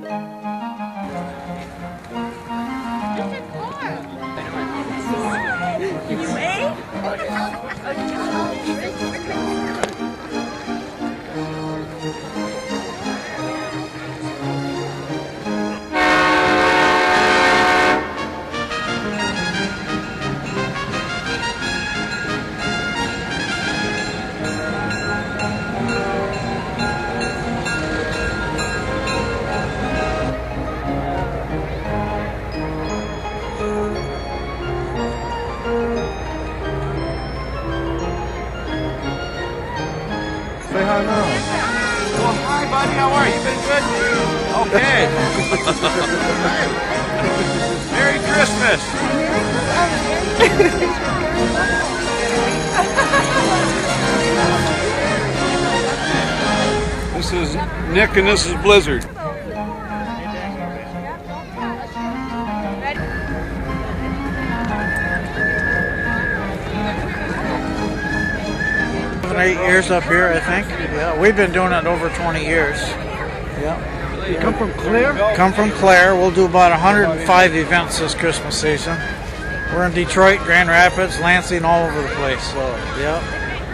Say hi now. Well, hi, buddy. How are you? Been good? Okay. Merry Christmas. This is Nick and this is Blizzard. Seven, 8 years up here, I think. Yeah, we've been doing it over 20 years. Yeah. You come from Clare? Come from Clare. We'll do about 105 events this Christmas season. We're in Detroit, Grand Rapids, Lansing, all over the place. So, yeah.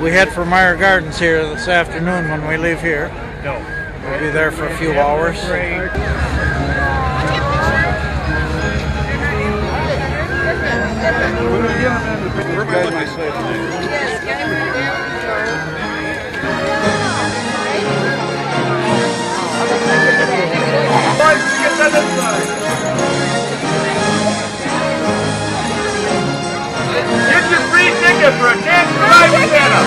We head for Meyer Gardens here this afternoon when we leave here. We'll be there for a few hours. Everybody might say Get your free ticket for a chance to ride with Santa.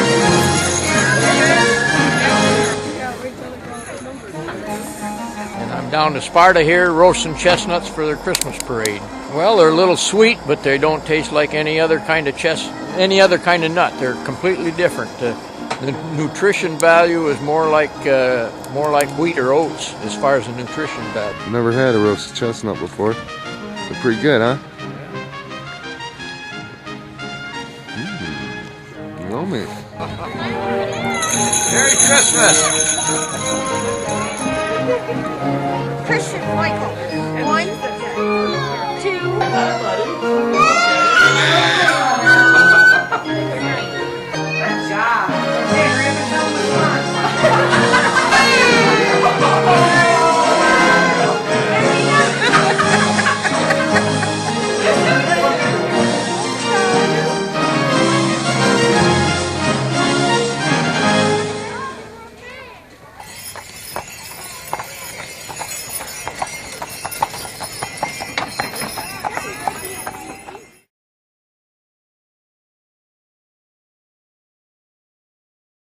And I'm down to Sparta here roasting chestnuts for their Christmas parade. Well, they're a little sweet, but they don't taste like any other kind of nut. They're completely different. The nutrition value is more like wheat or oats as far as the nutrition value. Never had a roasted chestnut before. They're pretty good, huh? Yummy. Merry Christmas. Christian Michael. 1, 2.